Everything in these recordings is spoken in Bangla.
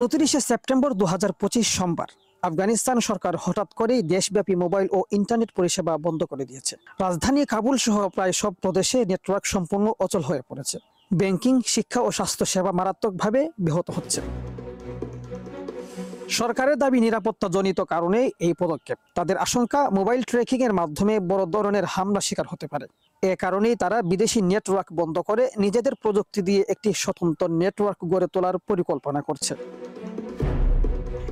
৩৯ সেপ্টেম্বর ২০২৫ সোমবার আফগানিস্তান সরকার হঠাৎ করেই দেশব্যাপী মোবাইল ও ইন্টারনেট পরিষেবা বন্ধ করে দিয়েছে। রাজধানী কাবুল সহ প্রায় সব প্রদেশে নেটওয়ার্ক সম্পূর্ণ অচল হয়ে পড়েছে। ব্যাংকিং, শিক্ষা ও স্বাস্থ্য সেবা মারাত্মকভাবে ব্যাহত হচ্ছে। সরকারের দাবি নিরাপত্তাজনিত কারণে এই পদক্ষেপ। তাদের আশঙ্কা, মোবাইল ট্র্যাকিং এর মাধ্যমে বড় ধরনের হামলা শিকার হতে পারে। এ কারণেই তারা বিদেশি নেটওয়ার্ক বন্ধ করে নিজেদের প্রযুক্তি দিয়ে একটি স্বতন্ত্র নেটওয়ার্ক গড়ে তোলার পরিকল্পনা করছে।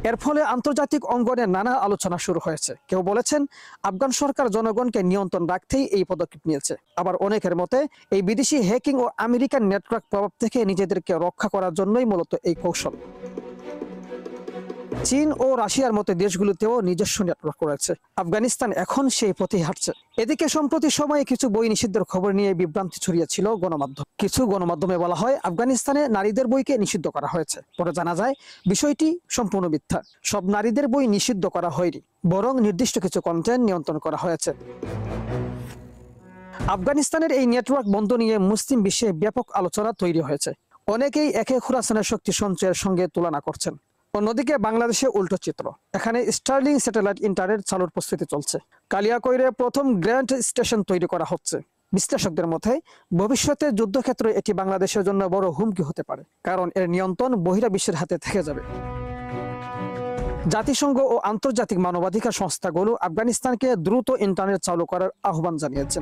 এর ফলে আন্তর্জাতিক অঙ্গনে নানা আলোচনা শুরু হয়েছে। কেউ বলেছেন আফগান সরকার জনগণকে নিয়ন্ত্রণ রাখতেই এই পদক্ষেপ নিয়েছে। আবার অনেকের মতে এই বিদেশি হ্যাকিং ও আমেরিকান নেটওয়ার্ক প্রভাব থেকে নিজেদেরকে রক্ষা করার জন্যই মূলত এই কৌশল। চীন ও রাশিয়ার মতো দেশগুলোতেও নিজস্ব নেটওয়ার্ক রয়েছে। আফগানিস্তান এখন সেই পথেই হাঁটছে। এদিকে সম্প্রতি সময়ে কিছু বই নিষিদ্ধের খবর নিয়ে বিভ্রান্তি ছড়িয়েছিল গণমাধ্যম। কিছু গণমাধ্যমে বলা হয় আফগানিস্তানে নারীদের বইকে নিষিদ্ধ করা হয়েছে। পরে জানা যায় বিষয়টি সম্পূর্ণ মিথ্যা। সব নারীদের বই নিষিদ্ধ করা হয়নি, বরং নির্দিষ্ট কিছু কন্টেন্ট নিয়ন্ত্রণ করা হয়েছে। আফগানিস্তানের এই নেটওয়ার্ক বন্ধ নিয়ে মুসলিম বিশ্বে ব্যাপক আলোচনা তৈরি হয়েছে। অনেকেই একে খোরাসানের শক্তি সঞ্চয়ের সঙ্গে তুলনা করছেন। অন্যদিকে বাংলাদেশে উল্টো চিত্র। এখানে স্টারলিং স্যাটেলাইট ইন্টারনেট চালুর প্রস্তুতি চলছে। কালিয়াকৈরে প্রথম গ্র্যান্ড স্টেশন তৈরি করা হচ্ছে। বিশ্লেষকদের মতে ভবিষ্যতে যুদ্ধক্ষেত্রে এটি বাংলাদেশের জন্য বড় হুমকি হতে পারে, কারণ এর নিয়ন্ত্রণ বহিরাবিশ্বের হাতে থেকে যাবে। জাতিসংঘ ও আন্তর্জাতিক মানবাধিকার সংস্থাগুলো আফগানিস্তানকে দ্রুত ইন্টারনেট চালু করার আহ্বান জানিয়েছে।